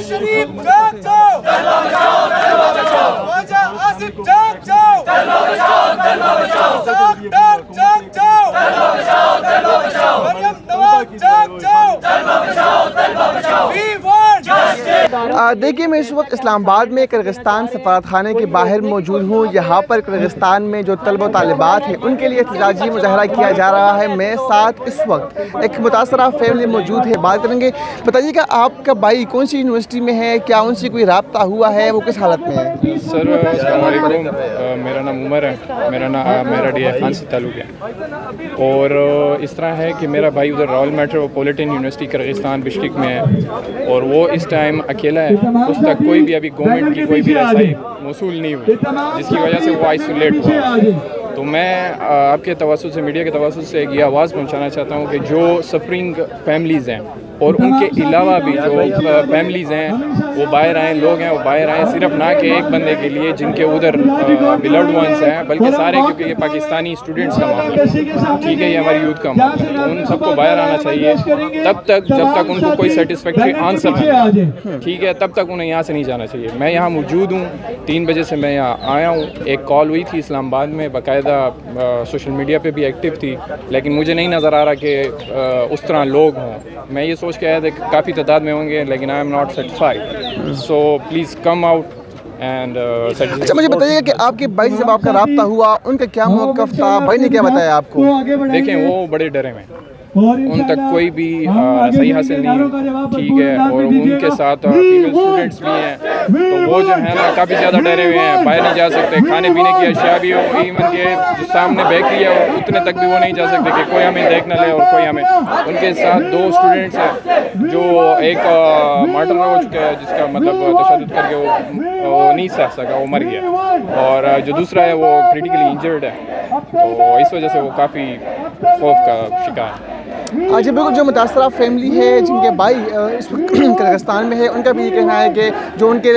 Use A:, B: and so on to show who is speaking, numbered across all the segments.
A: शरीफ जाग जाओ, तलवा बचाओ, तलवा बचाओ, ख्वाजा आसिफ जाग जाओ, तलवा बचाओ, तलवा बचाओ, सागदार जाग जाओ, तलवा बचाओ, तलवा बचाओ, मरियम नवाज जाग जाओ, तलवा बचाओ, तलवा बचाओ, वी वांट जस्टिस।
B: देखिए, मैं इस वक्त इस्लामाबाद में किर्गिस्तान सफारत खाने के बाहर मौजूद हूँ। यहाँ पर किर्गिस्तान में जो तलबा और तालिबात हैं उनके लिए एहतजाजी मुजाहरा किया जा रहा है। मेरे साथ इस वक्त एक मुतासरा फैमिली मौजूद है, बात करेंगे। बताइएगा, आपका भाई कौन सी यूनिवर्सिटी में है, क्या उनसे कोई राब्ता हुआ है, वो किस हालत में है?
C: सर अस्सलाम वालेकुम, मेरा नाम उमर है, मेरा DI खान से ताल्लुक़ है। और इस तरह है कि मेरा भाई उधर Rawal metropolitan university Kyrgyzstan Bishkek में है और वो इस टाइम अकेला है। उस तक कोई भी अभी गवर्नमेंट की कोई भी रसाई मौसूल नहीं हुई, जिसकी वजह से वो आइसोलेट हुआ। तो मैं आपके तवस्सुत से, मीडिया के तवस्सुत से एक ये आवाज़ पहुंचाना चाहता हूं कि जो सफरिंग फैमिलीज़ हैं और उनके अलावा भी जो फैमिलीज़ हैं वो बाहर आएँ, लोग हैं वो बाहर आएँ, सिर्फ ना कि एक बंदे के लिए जिनके उधर बिलव्ड वंस हैं, बल्कि सारे, क्योंकि ये पाकिस्तानी स्टूडेंट्स का मामला है, ठीक है, ये हमारी यूथ का मामला है। तो उन सबको बाहर आना चाहिए तब तक जब तक उनको कोई सेटिस्फैक्ट्री आंसर नहीं, ठीक है, तब तक उन्हें यहाँ से नहीं जाना चाहिए। मैं यहाँ मौजूद हूँ, 3 बजे से मैं यहाँ आया हूँ। एक कॉल हुई थी इस्लामाबाद में, बाकायदा सोशल मीडिया पे भी एक्टिव थी, लेकिन मुझे नहीं नज़र आ रहा कि उस तरह लोग हों। मैं ये सोच के आया था कि काफ़ी तादाद में होंगे, लेकिन I am not satisfied. So please come out and
B: अच्छा, मुझे बताइएगा कि आपके भाई से जब आपका राब्ता हुआ, उनका क्या मौक़िफ़ था, भाई ने क्या बताया आपको?
C: देखें, वो बड़े डरे हुए हैं, उन तक कोई भी सही हासिल नहीं है, ठीक है, और उनके साथ फीमेल स्टूडेंट्स भी हैं, तो वो जो है ना काफ़ी ज़्यादा डरे हुए हैं, बाहर नहीं जा सकते। खाने पीने की अशिया भी हो, इवन के जो सामने बेकरी है उतने तक भी वो नहीं जा सकते कि कोई हमें देख न ले और कोई हमें। उनके साथ 2 स्टूडेंट्स हैं, जो एक मर्डर हो चुका है, जिसका मतलब तशद्दुद करके वो नहीं सह सका, वो मर गया, और जो दूसरा है वो क्रिटिकली इंजर्ड है। तो इस वजह से वो काफ़ी खौफ का शिकार है।
B: जी बिल्कुल, जो मुतासरा फैमिली है जिनके भाई इस वक्त किर्गिस्तान में है, उनका भी ये कहना है कि जो उनके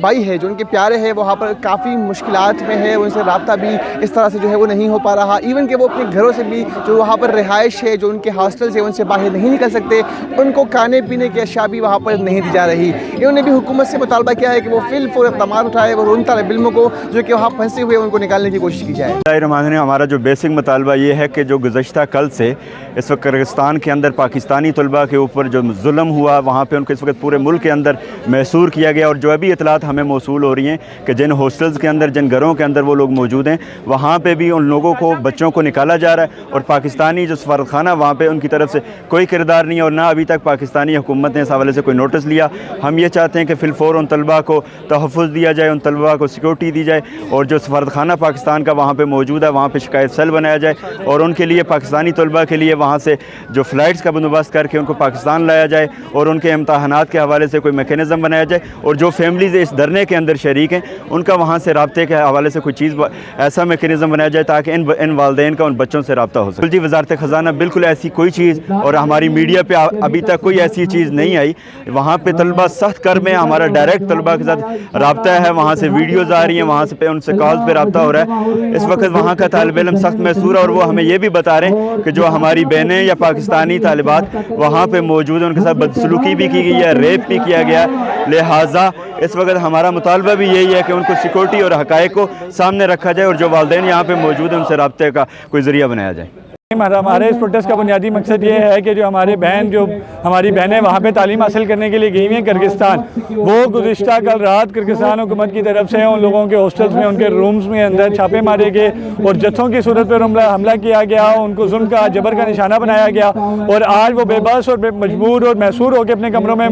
B: भाई है, जो उनके प्यारे हैं, वहाँ पर काफ़ी मुश्किलात में है, उनसे रब्ता भी इस तरह से जो है वो नहीं हो पा रहा। इवन कि वो अपने घरों से भी, जो वहाँ पर रिहाइश है, जो उनके हॉस्टल्स है, उनसे बाहर नहीं निकल सकते, उनको खाने पीने की अशिया भी वहाँ पर नहीं दी जा रही। इन्होंने भी हुकूमत से मुतालबा किया है कि वो फिलफौर इक़दाम उठाए और उन तालिब इल्मों को जो कि वहाँ फंसे हुए उनको निकालने की कोशिश की जाए।
D: हमारा जो बेसिक मुतालबा ये है कि जो गुज़श्ता कल से इस वक्त किर्गिस्तान के अंदर पाकिस्तानी तलबा के ऊपर जो जुल्म हुआ, वहाँ पे उनको इस वक्त पूरे मुल्क के अंदर महसूर किया गया। और जो अभी इतलात हमें मौसूल हो रही हैं कि जिन हॉस्टल्स के अंदर, जिन घरों के अंदर वो लोग मौजूद हैं, वहाँ पे भी उन लोगों को, बच्चों को निकाला जा रहा है। और पाकिस्तानी जो सफारत खाना, वहाँ पे उनकी तरफ से कोई किरदार नहीं है, और ना अभी तक पाकिस्तानी हुकूमत ने इस हवाले से कोई नोटिस लिया। हम ये चाहते हैं कि फिलफौर उन तलबा को तहफ़्फ़ुज़ दिया जाए, उन तलबा को सिक्योरिटी दी जाए, और जो सफारत खाना पाकिस्तान का वहाँ पर मौजूद है, वहाँ पर शिकायत सेल बनाया जाए, और उनके लिए, पाकिस्तानी तलबा के लिए वहाँ से जो फ़्लाइट्स का बंदोबस्त करके उनको पाकिस्तान लाया जाए, और उनके इम्तहानात के हवाले से कोई मैकेनिज़्म बनाया जाए। और जो फैमिलीज़ इस धरने के अंदर शरीक हैं, उनका वहाँ से राब्ते के हवाले से कोई चीज़, ऐसा मैकेनिज़्म बनाया जाए ताकि इन वालदैन का उन बच्चों से राब्ता हो सके। जी, वज़ारत ख़ज़ाना बिल्कुल ऐसी कोई चीज़, और हमारी मीडिया पे अभी तक कोई ऐसी चीज़ नहीं आई। वहाँ पे तलबा सख्त कर में, हमारा डायरेक्ट तलबा के साथ राब्ता है, वहाँ से वीडियोज़ आ रही हैं, वहाँ से उनसे कॉल्स पे राब्ता हो रहा है। इस वक्त वहाँ का तालिब इल्म सख्त महसूर है, और वो हमें ये भी बता रहे हैं कि जो हमारी बहनें या पाकिस्तानी तालिबात वहाँ पे मौजूद हैं, उनके साथ बदसलूकी भी की गई है, रेप भी किया गया। लिहाजा इस वक्त हमारा मुतालबा भी यही है कि उनको सिक्योरिटी और हक़ाइक़ को सामने रखा जाए, और जो वालिदैन यहाँ पे मौजूद हैं उनसे राब्ते का कोई ज़रिया बनाया जाए।
E: हमारे इस प्रोटेस्ट का बुनियादी मकसद ये है कि जो हमारी बहनें वहाँ पे तालीम हासिल करने के लिए गई हुई हैं किर्गिस्तान, वो गुज़िश्ता कल रात किर्गिस्तान हुकूमत की तरफ से उन लोगों के हॉस्टल्स में, उनके रूम्स में अंदर छापे मारे गए और जत्थों की सूरत पर हमला किया गया, उनको जुल्म का, जबर का निशाना बनाया गया, और आज वो बेबस और मजबूर और महसूर होकर अपने कमरों में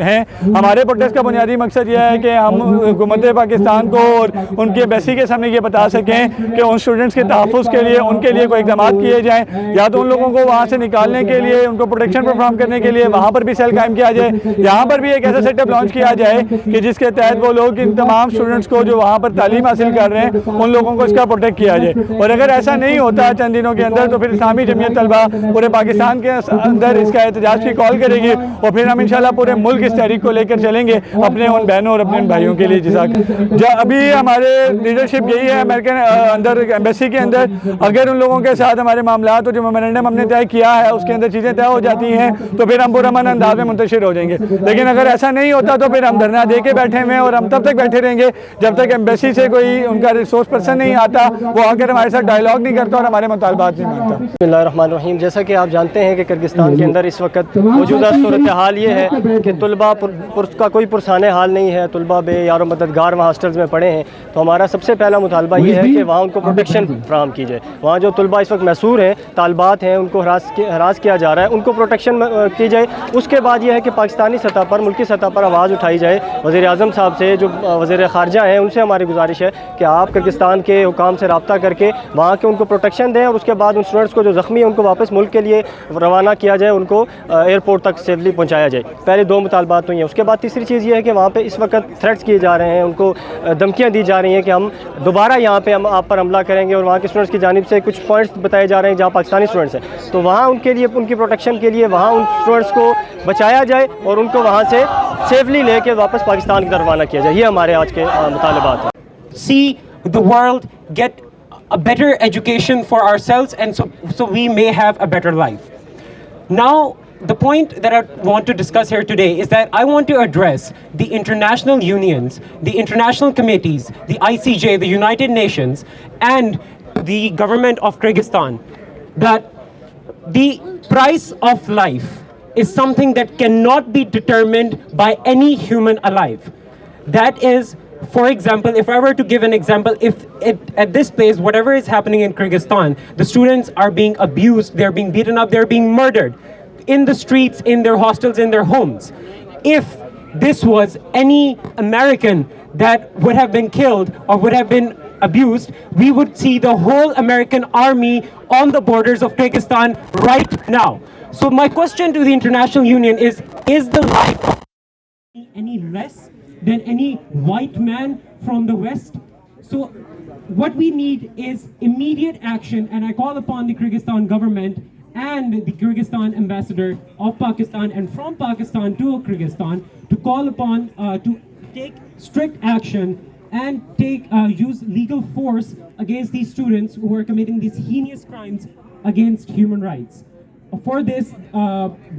E: हैं। हमारे प्रोटेस्ट का बुनियादी मकसद यह है कि हम हुकूमत पाकिस्तान को और उनके एम्बेसी के सामने ये बता सकें कि उन स्टूडेंट्स के तहफ़्फ़ुज़ के लिए, उनके लिए कोई इक़दाम किए जाए, या तो उन लोगों को वहाँ से निकालने के लिए, उनको प्रोटेक्शन परफॉर्म करने के लिए वहाँ पर भी सेल कायम किया जाए, यहाँ पर भी एक ऐसा सेटअप लॉन्च किया जाए कि जिसके तहत वो लोग, इन तमाम स्टूडेंट्स को जो वहाँ पर तालीम हासिल कर रहे हैं, उन लोगों को इसका प्रोटेक्ट किया जाए। और अगर ऐसा नहीं होता चंद दिनों के अंदर, तो फिर इस्लामी जमीयत तलबा पूरे पाकिस्तान के अंदर इसका एहतजाज की कॉल करेगी, और फिर हम इंशाल्लाह पूरे मुल्क इस तहरीक को लेकर चलेंगे अपने उन बहनों और अपने भाइयों के लिए। अभी हमारे लीडरशिप यही है अमेरिकन अंदर एम्बेसी के अंदर, अगर उन लोगों के साथ हमारे معاملات جو میمورینڈم ہم نے طے کیا ہے اس کے اندر چیزیں طے ہو جاتی ہیں تو پھر ہم پرامن انداز میں منتشر ہو جائیں گے. لیکن اگر ایسا نہیں ہوتا تو پھر ہم دھرنا دے کے بیٹھے ہوئے ہیں اور ہم تب تک بیٹھے رہیں گے جب تک ایمبیسی سے کوئی ان کا ریسورس پرسن نہیں آتا, وہ آ کر ہمارے ساتھ ڈائیلاگ نہیں کرتا اور ہمارے مطالبات نہیں مانتا.
F: بسم اللہ الرحمن الرحیم. جیسا کہ آپ جانتے ہیں کہ کرگستان کے اندر اس وقت موجودہ صورتحال یہ ہے کہ طلباء کا کوئی پرسان حال نہیں ہے. طلباء بے یار و مددگار وہاں ہاسٹلز میں پڑھے ہیں, تو ہمارا سب سے پہلا مطالبہ یہ ہے کہ وہاں ان کو پروٹیکشن فراہم کی جائے. وہاں جو طلباء اس وقت محصور ہیں, طالبات ہیں, ان کو ہراس کیا جا رہا ہے, ان کو پروٹیکشن کی جائے. اس کے بعد یہ ہے کہ پاکستانی سطح پر, ملکی سطح پر آواز اٹھائی جائے. وزیر اعظم صاحب سے, جو وزیر خارجہ ہیں, ان سے ہماری گزارش ہے کہ آپ کرگستان کے حکام سے رابطہ کر کے وہاں کے ان کو پروٹیکشن دیں, اور اس کے بعد ان اسٹوڈنٹس کو جو زخمی ہیں ان کو واپس ملک کے لیے روانہ کیا جائے, ان کو ایئرپورٹ تک سیفلی پہنچایا جائے. پہلے دو مطالبات تو یہ ہیں. اس کے بعد تیسری چیز یہ ہے کہ وہاں پہ اس وقت تھریٹس کیے جا رہے ہیں, ان کو دھمکیاں دی جا رہی ہیں کہ ہم دوبارہ یہاں پہ ہم آپ پر حملہ کریں گے, اور وہاں کے اسٹوڈنٹس کی جانب سے کچھ پوائنٹس بتائے جا رہے ہیں جہاں پاکستانی اسٹوڈنٹس ہیں, تو وہاں ان کے لیے, ان کی پروٹیکشن کے لیے وہاں ان اسٹوڈنٹس کو بچایا جائے اور ان کو وہاں سے سیفلی لے کے واپس پاکستان کی طرف روانہ کیا جائے. یہ ہمارے آج کے مطالبات ہیں.
G: See the world, get a better education for ourselves, and so we may have a better life. Now, the point that I want to discuss here today is that I want to address the international unions, the international committees, the ICJ, the United Nations, and the government of Kyrgyzstan, that the price of life is something that cannot be determined by any human alive. That is, for example, if I were to give an example, if at this place, whatever is happening in Kyrgyzstan, the students are being abused, they're being beaten up, they're being murdered in the streets, in their hostels, in their homes. If this was any American that would have been killed or would have been abused, we would see the whole American army on the borders of Kyrgyzstan right now. So my question to the international union is the life of any less than any white man from the West? So what we need is immediate action, and I call upon the Kyrgyzstan government and the Kyrgyzstan ambassador of Pakistan and from Pakistan to Kyrgyzstan to call upon to take strict action and use legal force against these students who are committing these heinous crimes against human rights. For this,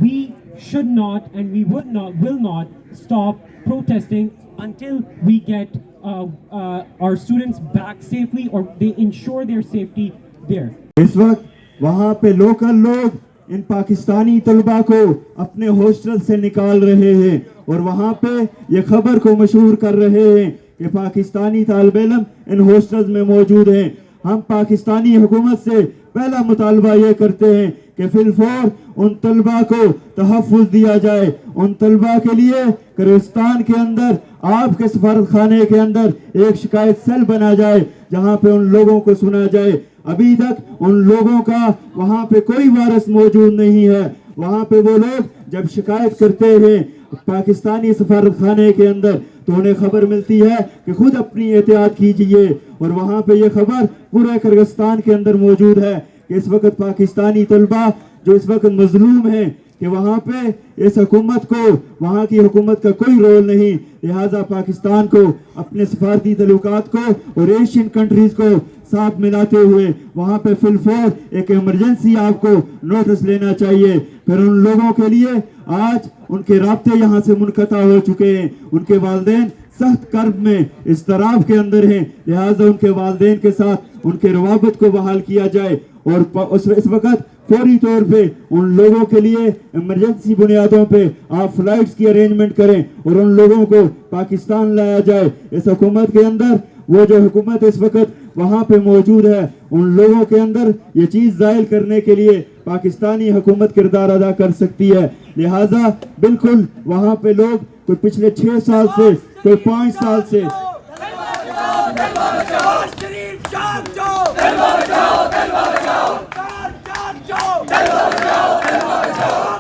G: we should not and we will not stop protesting until we get our students back safely, or they ensure their safety there.
H: اس وقت وہاں پہ local لوگ ان پاکستانی طلباء کو اپنے hostel سے نکال رہے ہیں, اور وہاں پہ یہ خبر کو مشہور کر رہے ہیں کہ پاکستانی طالب علم ان ہاسٹلز میں موجود ہیں. ہم پاکستانی حکومت سے پہلا مطالبہ یہ کرتے ہیں کہ فی الفور ان طلباء کو تحفظ دیا جائے. ان طلباء کے لیے کرگستان کے اندر آپ کے سفارت خانے کے اندر ایک شکایت سیل بنا جائے جہاں پہ ان لوگوں کو سنا جائے. ابھی تک ان لوگوں کا وہاں پہ کوئی وارث موجود نہیں ہے. وہاں پہ وہ لوگ جب شکایت کرتے ہیں پاکستانی سفارت خانے کے اندر تو انہیں خبر ملتی ہے کہ خود اپنی احتیاط کیجئے, اور وہاں پہ یہ خبر پورے کرگستان کے اندر موجود ہے کہ اس وقت پاکستانی طلباء جو اس وقت مظلوم ہیں کہ وہاں پہ اس حکومت کو, وہاں کی حکومت کا کوئی رول نہیں. لہٰذا پاکستان کو اپنے سفارتی تعلقات کو اور ایشین کنٹریز کو ساتھ ملاتے ہوئے وہاں پہ فی الفور ایک ایمرجنسی آپ کو نوٹس لینا چاہیے. پھر ان لوگوں کے لیے آج ان کے رابطے یہاں سے منقطع ہو چکے ہیں, ان کے والدین سخت کرب میں اضطراب کے اندر ہیں. لہٰذا ان کے والدین کے ساتھ ان کے روابط کو بحال کیا جائے, اور اس وقت فوری طور پہ ان لوگوں کے لیے ایمرجنسی بنیادوں پہ آپ فلائٹس کی ارینجمنٹ کریں اور ان لوگوں کو پاکستان لایا جائے. اس حکومت کے اندر وہ جو حکومت اس وقت وہاں پہ موجود ہے ان لوگوں کے اندر یہ چیز ظاہر کرنے کے لیے پاکستانی حکومت کردار ادا کر سکتی ہے. لہٰذا بالکل وہاں پہ لوگ کوئی پچھلے 6 سال سے, کوئی 5 سال سے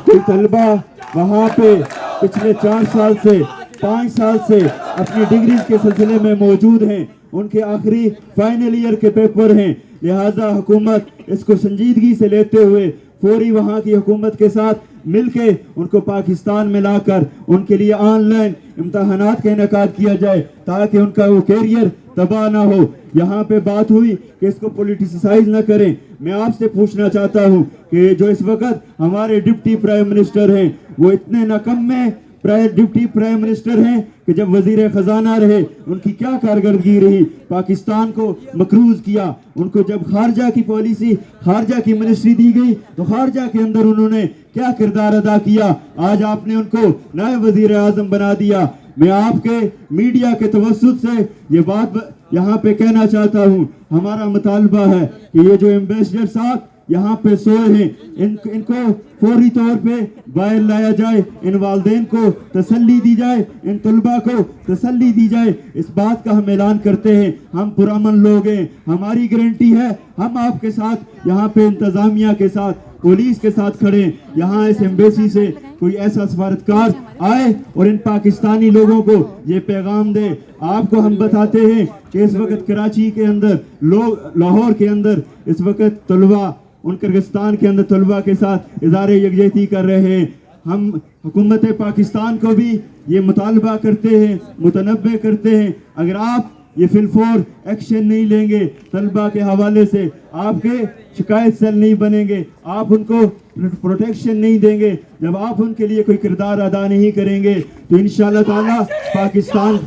H: کوئی طلبہ وہاں پہ پچھلے 4 سال سے 5 سال سے اپنی ڈگریز کے سلسلے میں موجود ہیں. ان کے آخری فائنل ایئر کے پیپر ہیں. لہٰذا حکومت اس کو سنجیدگی سے لیتے ہوئے فوری وہاں کی حکومت کے ساتھ مل کے ان کو پاکستان میں لا کر ان کے لیے آن لائن امتحانات کا انعقاد کیا جائے تاکہ ان کا وہ کیریئر तबाह ना हो। यहाँ पे बात हुई कि इसको पॉलिटिसाइज ना करें। मैं आपसे पूछना चाहता हूँ कि जो इस वक्त हमारे डिप्टी प्राइम मिनिस्टर हैं वो इतने नकम्मे डिप्टी प्राइम मिनिस्टर हैं कि जब वजीर खजाना रहे उनकी क्या कारकर्दगी रही, पाकिस्तान को मकरूज किया। उनको जब खारजा की पॉलिसी, खारजा की मिनिस्ट्री दी गई तो खारजा के अंदर उन्होंने क्या किरदार अदा किया। आज आपने उनको नायब वजीर आजम बना दिया। मैं आपके मीडिया के तवस्सुत से ये बात यहाँ पे कहना चाहता हूँ, हमारा मुतालबा है कि ये जो एम्बेसडर साहब यहाँ पे सोए हैं इनको फौरी तौर पे बाहर लाया जाए, इन वालदेन को तसल्ली दी जाए, इन तलबा को तसल्ली दी जाए। इस बात का हम ऐलान करते हैं, हम पुरअमन लोग हैं, हमारी गारंटी है हम आपके साथ यहाँ पे इंतजामिया के साथ, पुलिस के साथ खड़े। यहाँ इस एम्बेसी से कोई ऐसा सफारतकार आए और इन पाकिस्तानी लोगों को ये पैगाम दे। आपको हम बताते हैं कि इस वक्त कराची के अंदर लोग, लाहौर के अंदर इस वक्त तलबा उन किर्गिस्तान के अंदर तलबा के साथ इज़हार यकजहती कर रहे हैं। हम हुकूमत पाकिस्तान को भी ये मुतालबा करते हैं, मुतनब्बे करते हैं, अगर आप ये फिलफोर एक्शन नहीं लेंगे तलबा के हवाले से, आपके शिकायत सेल नहीं बनेंगे, आप उनको प्रोटेक्शन नहीं देंगे, जब आप उनके लिए कोई किरदार अदा नहीं करेंगे तो इंशाअल्लाह ताला पाकिस्तान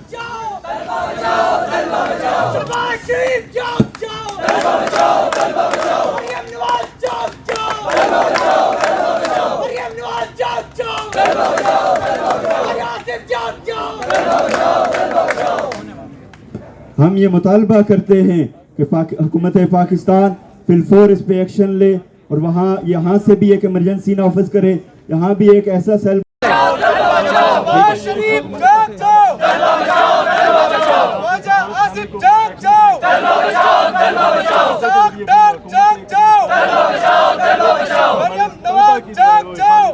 H: हम ये मुतालबा करते हैं कि हुकूमत पाकिस्तान फिलफोर इस पे एक्शन ले और वहाँ यहाँ से भी एक इमरजेंसी ऑफिस करे, यहाँ भी एक ऐसा सेल
A: नवाज शरीफ जाग जाओ, ख्वाजा आसिफ जाग जाओ, इसाक डार जाग जाओ, मरियम नवाज जाग जाओ।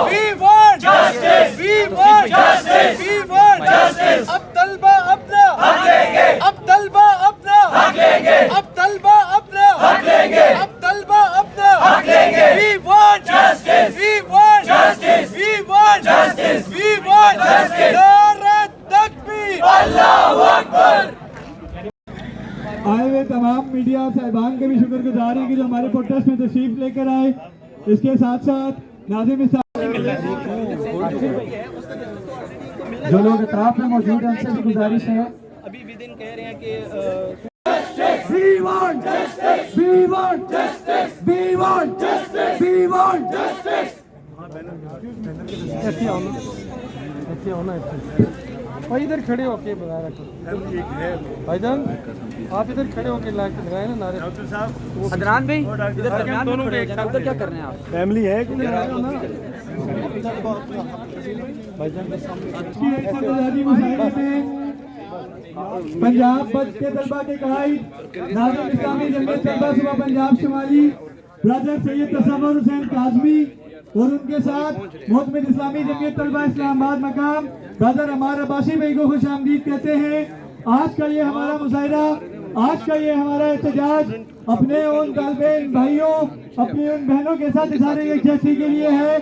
A: We want justice, we want justice, we want justice। अब तलबा अपना हक लेंगे, अब तलबा अपना हक लेंगे, अब तलबा अपना हक लेंगे, अब तलबा अपना हक लेंगे। We want justice, we want justice, we want justice, we want justice। नारे तकबीर, अल्लाहू अकबर।
E: आए हुए तमाम मीडिया साहिबान के भी शुक्रगुजार हैं कि जो हमारे प्रोटेस्ट में तशरीफ लेकर आए। इसके साथ साथ नाज़िम जो लोग इतराफ में मौजूद हैं उनसे भी गुजारिश है, अभी विदिन कह रहे हैं कि We want justice, we want justice, we want justice, we want justice। भाई इधर खड़े होके बता रखो भाईजान, आप इधर खड़े होके लगाए ना नारे। अदनान भाई इधर दरमियान दोनों के एक साथ उधर क्या कर रहे हैं आप? फैमिली है कि ना पंजाब बच के तलबा के कायद नाज़िम इस्लामी जमीयत तलबा सूबा पंजाब शुमाली ब्रदर सैयद तसव्वुर हुसैन काज़मी और उनके साथ मोहम्मद इस्लामी जमीयत तलबा इस्लामाबाद मकाम ब्रदर अमार अब्बासी भाई को खुश आमदीद कहते हैं। आज का ये हमारा मुजाहिरा, आज का ये हमारा एहतजाज अपने उन तालिबे भाइयों, अपनी उन बहनों के साथ इज़हार यकजहती के लिए है